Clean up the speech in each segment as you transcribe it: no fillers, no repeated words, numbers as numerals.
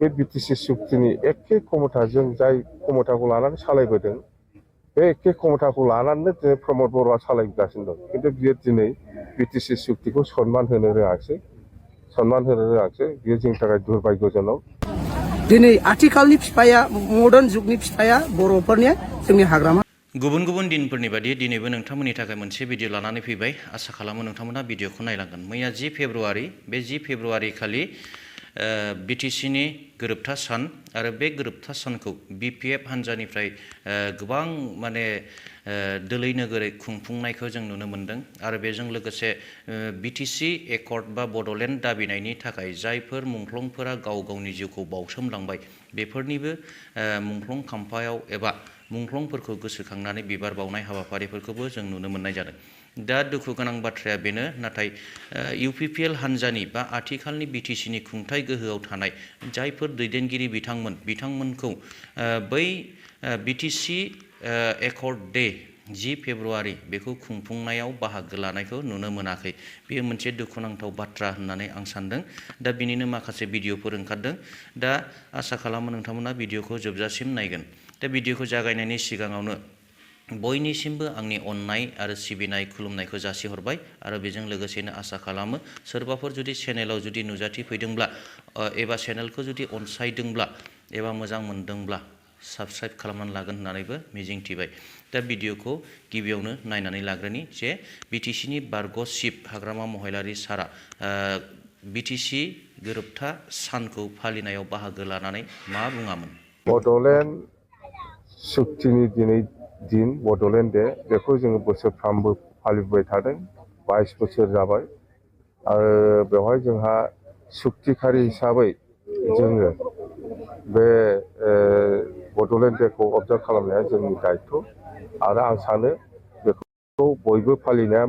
बे बिटिसि सुक्तिनि एखे क्षमताजों जाय क्षमताखौ लानानै सालायबोदों बे एखे क्षमताखौ लानानैनो दिनै प्रमद बर'आ सालायगासिनो दं। खिन्थु बियो दिनै बिटिसि सुक्तिखौ सनमान होनो रोङाखिसै बियो जोंनि थाखाय दुर्भाग्यजनक। दिनै आथिखालनि फिफाया मर्डान जुगनि फिफाया बर'फोरनि जोंनि हाग्रामा गुबुन गुबुन दिनफोरनि बायदि दिनैबो नोंथांमोननि थाखाय मोनसे भिडिअ लानानै फैबाय। आसा खालामो नोंथांमोना भिडिअखौ नायलांगोन। मैया 10 फेब्रुवारि बे 10 फेब्रुवारि खालि बिटिसिनि गोरोबथा सान आरो बे गोरोबथा सानखौ बिपिएफ हान्जानिफ्राय गोबां माने दोलै नोगोरै खुंफुंनायखौ जों नुनो मोन्दों आरो बेजों लोगोसे बिटिसि एकर्ड बा बड'लेण्ड दाबिनायनि थाखाय जायफोर मुंख्लंफोरा गाव गावनि जिउखौ बावसोमलांबाय बेफोरनिबो मुंख्लं खाम्फायाव एबा मुंख्लंफोरखौ गोसोखांनानै बिबार बावनाय हाबाफारिफोरखौबो जों नुनो मोननाय जादों। दा दुखु गोनां बाथ्राया बेनो, नाथाय इउपिपिएल हान्जानि बा आथिखालनि बिटिसिनि खुंथाय गोहोआव थानाय जायफोर दैदेनगिरि बिथांमोनखौ बै बिटिसि एकर्ड डे 10 फेब्रुवारि बेखौ खुंफुंनायाव बाहागो लानायखौ नुनो मोनाखै। बेयो मोनसे दुखुनांथाव बाथ्रा होननानै आं सानदों। दा बिनिनो माखासे भिडिअफोर ओंखारदों। दा आसा खालामो नोंथांमोना भिडिअखौ जोबजासिम नायगोन। दा भिडिअखौ जागायनायनि सिगाङावनो बयनिसिमबो आंनि अननाय आरो सिबिनाय खुलुमनायखौ जासिहरबाय आरो बेजों लोगोसेनो आसा खालामो सोरबाफोर जुदि चेनेलाव जुदि नुजाथिफैदोंब्ला एबा चेनेलखौ जुदि अनसायदोंब्ला एबा मोजां मोनदोंब्ला साबस्क्राइब खालामनानै लागोन होननानैबो मिजिंथिबाय। दा भिडिअखौ गिबियावनो नायनानै लाग्रोनि जे बिटिसिनि बारग' चिफ हाग्रामा महिलारि सारा बिटिसि गोरोबथा सानखौ फालिनायाव बाहागो लानानै मा बुङामोन। बड'लेण्ड सुक्तिनि दिनै दिन बड'लेण्ड डे बेखौ जोङो बोसोरफ्रामबो फालिबोबाय थादों। 22 बोसोर जाबाय आरो बेवहाय जोंहा सुक्तिखारि हिसाबै जोङो बे बड'लेण्ड डेखौ अबजार्भ खालामनाया जोंनि दायित्व आरो आं सानो बेखौ बयबो फालिनाया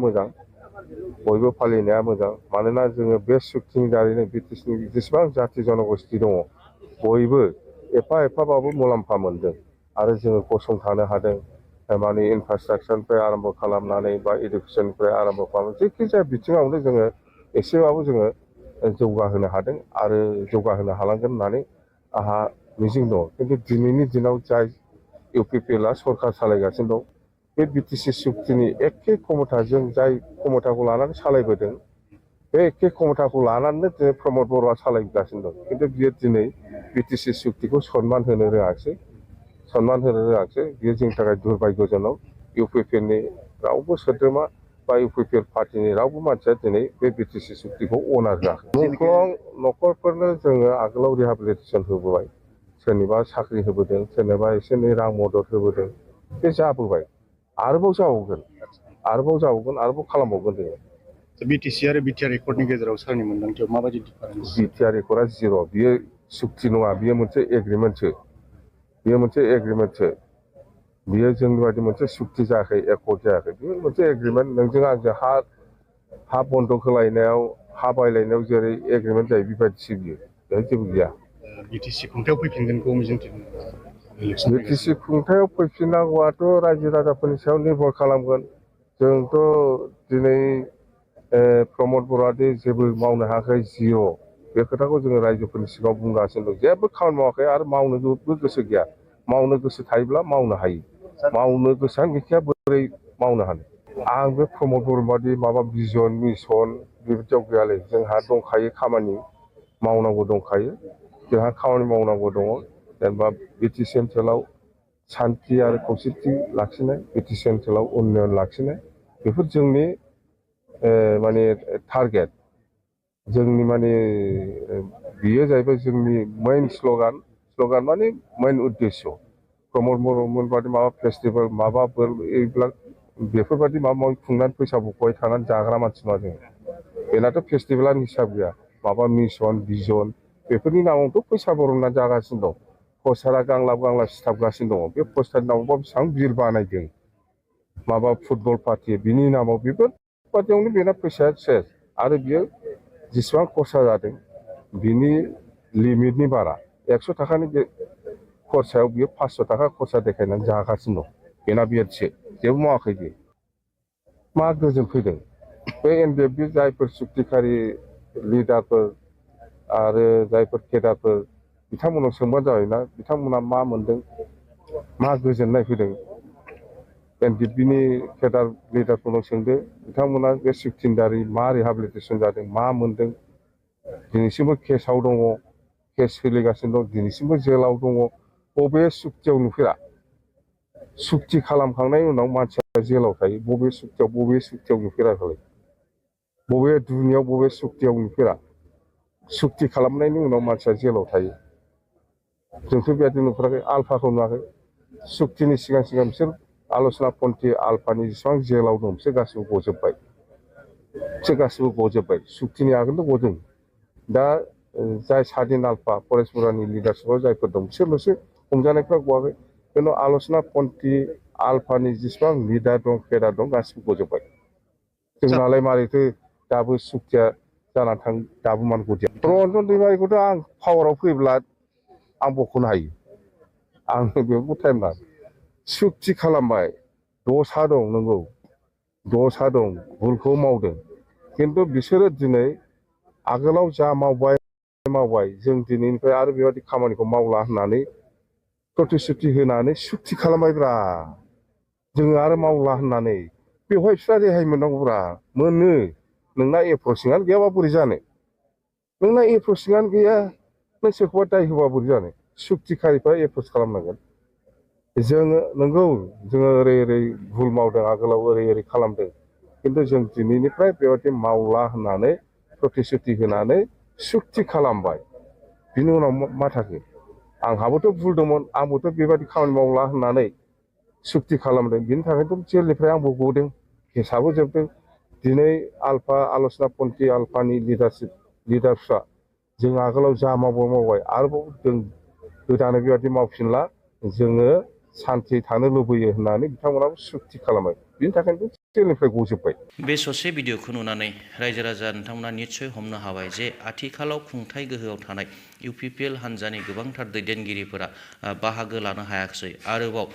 मोजां मानोना जोङो बे सुक्तिनि दारैनो बिटिसिनि जेसेबां जाथि जनगोष्ठी दङ बयबो एफा एफाबाबो मुलाम्फा मोनदों आरो जोङो गसंथानो हादों। माने इनफ्रास्ट्राक्चारनिफ्राय आरम्भ खालामनानै बा इडुकेसननिफ्राय आरम्भ खालामनानै जायखिजाया बिथिङावनो जोङो एसेबाबो जोङो जौगाहोनो हादों आरो जौगाहोनो हालांगोन होननानै आंहा मिजिं दङ। खिन्थु दिनैनि दिनाव जाय इउपिपिएलआ सरकार सालायगासिनो दं बे बिटिसि सुक्तिनि एखे क्षमताजों जाय क्षमताखौ लानानै सालायबोदों बे एखे क्षमताखौ लानानैनो दिनै प्रमद बर'आ सालायगासिनो दं। खिन्थु बियो दिनै बिटिसि सुक्तिखौ सनमान होनो रोङाखिसै बियो जोंनि थाखाय दुर्भाग्यजनक। इउपिपिएलनि रावबो सोद्रोमा बा इउपिपिएल पार्टिनि रावबो मानसिया दिनै बे बिटिसि सुक्तिखौ अनार होआखै। मुंख्लं न'खरफोरनो जोङो आगोलाव रिहाबिलिटेसन होबोबाय, सोरनिबा साख्रि होबोदों, सोरनोबा एसे एनै रां मदद होबोदों। बे जाबोबाय, आरोबाव जाबावगोन आरोबाव खालामबावगोन जोङो। बिटिसि आरो बिटिआर एकर्डनि गेजेराव सारनि मोनदांथियाव माबायदि डिफारेन्स? बिटिआर एकर्डआ जिर', बियो सुक्ति नङा, बियो मोनसे एग्रिमेन्टसो। बियो जोंनि बायदि मोनसे सुक्ति जायाखै, एकर्ड जायाखै। बियो मोनसे एग्रिमेन्ट। नोंजों आंजों हा बन्दक होलायनायाव, हा बायलायनायाव जेरै एग्रिमेन्ट जायो बेबायदिसो बियो, बेहाय जेबो गैया। बिटिसि खुंथायाव फैफिनगोनखौ मिजिंथिदों। बिटिसि खुंथायाव फैफिननांगौआथ' रायजो राजाफोरनि सायाव निर्भर खालामगोन। जोंथ' दिनै प्रमद बर'आ दि जेबो मावनो हायाखै, जिर', बे खोथाखौ जोङो रायजोफोरनि सिगाङाव बुंगासिनो दं। जेबो खामानि मावाखै आरो मावनोबो गोसो गैया। मावनो गोसो थायोब्ला मावनो हायो, मावनो गोसोआनो गैखाया बोरै मावनो हानो। आं बे प्रमद बर' बादि माबा भिजन मिसन बेबायदियाव गैयालै। जोंहा दंखायो, खामानि मावनांगौ दंखायो, जोंहा खामानि मावनांगौ दङ। जेनेबा बिटिसि ओनसोलाव सान्थि आरो खौसेथि लाखिनाय, बिटिसि ओनसोलाव उन्नयन लाखिनाय, बेफोर जोंनि माने टारगेट। जोंनि माने बियो जाहैबाय जोंनि मेइन स्ल'गान माने मेइन उद्देश्य। प्रमद बर'मोन बादि माबा फेस्टिभेल माबाफोर बेफोरबायदि माबा माबि खुंनानै फैसा बख'बाय थानानै जाग्रा मानसि नङा जों। बेनाथ' फेस्टिभेलानो हिसाब गैया। माबा मिसन भिजन बेफोरनि नामावथ' फैसा बरननानै जागासिनो दं। पस्टारा गांलाब सिथाबगासिनो दङ। बे पस्टारनि नामावबा बेसेबां बिल बानायदों, माबा फुटबल पार्टि बिनि नामाव, बेफोरबादियावनो बेना फैसाया सेस। आरो बियो जेसेबां खरसा जादों बिनि लिमिटनि बारा। 100 थाखानि बे खरसायाव बियो 500 थाखा खरसा देखायनानै जागासिनो दं। बेना बिएडसो, जेबो मावाखै बियो। मा गोजोन फैदों बे जायफोर सुक्तिखारि लिडारफोर आरो जायफोर केडारफोर बिथांमोनाव सोंबानो जाबायना बिथांमोना मा मोनदों मा गोजोननाय फैदों एनडिएफबिनि केडार लिडारफोरनाव सोंदो बिथांमोना बे 16 दारि मा रिहाबिलिटेसन जादों मा मोनदों दिनैसिमबो केसआव दङ केस सोलिगासिनो दं दिनैसिमबो जेलाव दङ बबे सुक्तियाव नुफेरा सुक्ति खालामखांनायनि उनाव मानसिया जेलाव थायो बबे सुक्तियाव नुफेराखै बबे दुनियाव बबे सुक्तियाव नुफेरा सुक्ति खालामनायनि उनाव मानसिया जेलाव थायो जोंथ' बेबायदि नुफेराखै आल्फाखौ नुवाखै सुक्तिनि सिगां बिसोर आल'सना पन्थी आल्फानि जेसेबां जेलाव दं बिसोर गासिबो गजोब्बाय सुक्तिनि आगोलनो गदों दा जाय सादिन आल्फा फरेस्ट बुरानि लिडारशिपआव जायफोर दं बिसोरल'सो हमजानायफ्रा गवाखै खिन्थु आल'सना पन्थी आल्फानि जेसेबां लिडार दं केडार दं गासिबो गजोब्बाय जोंनालाय मारैथो दाबो सुक्तिया जानानै थां दाबो मान गदिया रन्जन दैमारिखौथ' आं पावाराव फैब्ला आं बख'नो हायो आंनो बेखौ टाइम नाङा सुक्ति खालामबाय दसा दं नंगौ दसा दं भुलखौ मावदों खिन्थु बिसोरो दिनै आगोलाव जा मावबाय जों दिनैनिफ्राय आरो बेबायदि खामानिखौ मावला होननानै प्रतिश्रुति होनानै सुक्ति खालामबायब्रा जोङो आरो मावला होननानै बेवहाय बिस्रा रेहाय मोननांगौब्रा मोनो नोंना एप्रसिंआनो गैयाबा बोरै जानो नोंना एप्रसिंआनो गैया नों सोरखौबा दाय होबा बोरै जानो सुक्तिखारिफ्रा एप्रच खालामनांगोन जोङो नंगौ जोङो ओरै भुल मावदों आगोलाव ओरै खालामदों खिन्थु जों दिनैनिफ्राय बेबायदि मावला होननानै प्रतिश्रुति होनानै सुक्ति खालामबाय बिनि उनाव मा थाखो आंहाबोथ' भुल दंमोन आंबोथ' बेबायदि खामानि मावला होननानै सुक्ति खालामदों बिनि थाखायनोथ' जेलनिफ्राय आंबो गदों केसाबो जोबदों दिनै आल्फा आल'सना पन्थी आल्फानि लिडारफ्रा जों आगोलाव जा मावबाय आरोबाव जों गोदानै बेबायदि मावफिनला जोङो सान्थि थानो लुबैयो होननानै बिथांमोनाबो सुक्ति खालामबाय बिनि थाखायनो जेलनिफ्राय गजोब्बाय बे ससे भिडिअखौ नुनानै रायजो राजा नोंथांमोना निस्सय हमनो हाबाय जे आथिखालाव खुंथाय गोहोआव थानाय इउपिपिएल हान्जानि गोबांथार दैदेनगिरिफोरा बाहागो लानो हायाखिसै आरोबाव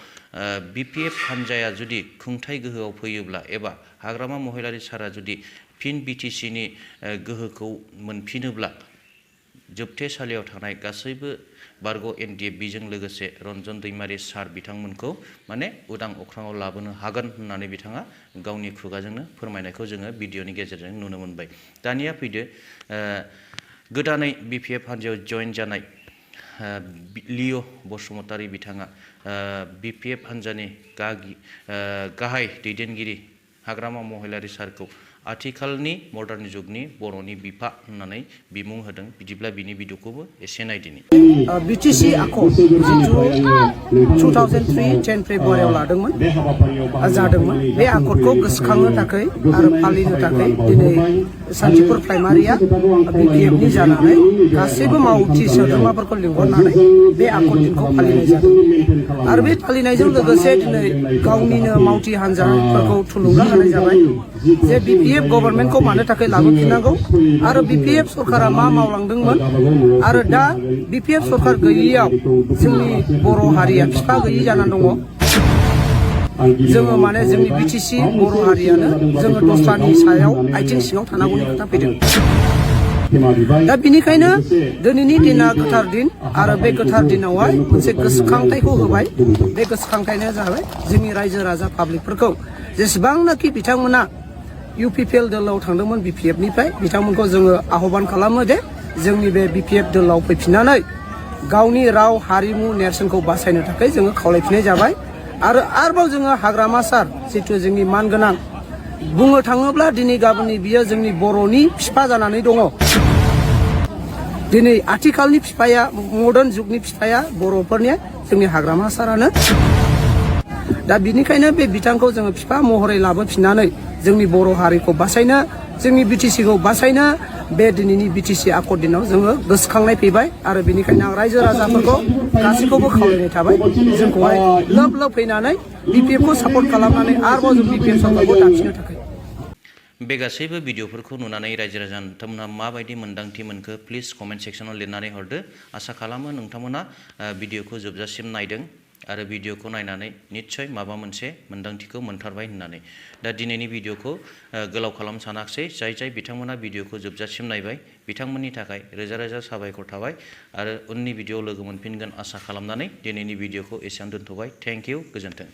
बिपिएफ हान्जाया जुदि खुंथाय गोहोआव फैयोब्ला एबा हाग्रामा महिलारि सारा जुदि फिन बिटिसिनि गोहोखौ मोनफिनोब्ला जोबथेसालियाव थानाय गासैबो बारग' एनडिएफबिजों लोगोसे रन्जन दैमारि सार बिथांमोनखौ माने उदां अख्राङाव लाबोनो हागोन होननानै बिथाङा गावनि खुगाजोंनो फोरमायनायखौ जोङो भिडिअनि गेजेरजों नुनो मोनबाय दानिया फैदो गोदानै बिपिएफ हान्जायाव जइन जानाय लिअ बसुमतारी बिथाङा बिपिएफ हान्जानि गाहाय दैदेनगिरि हाग्रामा महिलारि सारखौ आथिखालनि मडार्न जुगनि बर'नि बिफा होननानै बिमुं होदों बिदिब्ला बिनि भिडिअखौबो एसे नायदिनि बिटिसि आख' जिथु 2003 10 फेब्रुवारियाव जादोंमोन बे आखदखौ गोसोखांनो थाखाय आरो फालिनो थाखाय दिनै सान्तिपुर प्राइमारिया बिपिएफनि जानानै गासैबो मावथि सोद्रोमाफोरखौ लिंहरनानै बे आखद दिनखौ फालिनाय जादों आरो बे फालिनायजों लोगोसे दिनै गावनिनो मावथि हान्जाफोरखौ थुलुंगा होनाय जाबाय जे बिपिएफ गभर्नमेन्टखौ मानो थाखाय लाबोफिननांगौ आरो बिपिएफ सरकारा मा मावलांदोंमोन आरो दा बिपिएफ सरकार गैयैयाव जोंनि बर' हारिया बिफा गैयि जानानै दङ जोङो माने जोंनि बिटिसि बर' हारियानो जोङो दस्रानि सायाव आथिं सिङाव थानांगौनि खोथा फैदों दा बिनिखायनो दिनैनि दिना गोथार दिन आरो बे गोथार दिनावहाय मोनसे गोसोखांथायखौ होबाय बे गोसोखांथायानो जाबाय जोंनि रायजो राजा पाब्लिकफोरखौ जेसेबांनाखि बिथांमोना इउपिपिएल दोलाव थांदोंमोन बिपिएफनिफ्राय बिथांमोनखौ जोङो आह्वान खालामो दे जोंनि बे बिपिएफ दोलाव फैफिननानै गावनि राव हारिमु नेरसोनखौ बासायनो थाखाय जोङो खावलायफिननाय जाबाय आरोबाव जोङो हाग्रामा सार जिथु जोंनि मानगोनां बुंनो थाङोब्ला दिनै गाबोननि बियो जोंनि बर'नि बिफा जानानै दङ दिनै आथिखालनि बिफाया मडार्न जुगनि बिफाया बर'फोरनि जोंनि हाग्रामा सारानो दा बिनिखायनो बे बिथांखौ जोङो बिफा महरै लाबोफिननानै जोंनि बर' हारिखौ बासायनो जोंनि बिटिसिखौ बासायनो बे दिनैनि बिटिसि आखद दिनाव जोङो गोसोखांनाय फैबाय आरो बिनिखायनो आं रायजो राजाफोरखौ गासैखौबो खावलायनाय थाबाय जोंखौहाय लोब फैनानै बिपिएफखौ सापर्ट खालामनानै आरोबाव जों बिपिएफ सरकारखौ दाफिननो थाखाय बे गासैबो भिडिअफोरखौ नुनानै रायजो राजा नोंथांमोना माबायदि मोन्दांथि मोनखो प्लिज कमेन्ट सेक्सनाव लिरनानै हरदो आसा खालामो नोंथांमोना भिडिअखौ जोबजासिम नायदों आरो भिडिअखौ नायनानै निस्सय माबा मोनसे मोन्दांथिखौ मोनथारबाय होननानै। दा दिनैनि भिडिअखौ गोलाव खालाम सानाखिसै, जाय बिथांमोना भिडिअखौ जोबजासिम नायबाय बिथांमोननि थाखाय रोजा रोजा साबायखर थाबाय आरो उननि भिडिअ लोगो मोनफिनगोन आसा खालामनानै दिनैनि भिडिअखौ एसेयावनो दोनथ'बाय। थेंक इउ, गोजोन्थों।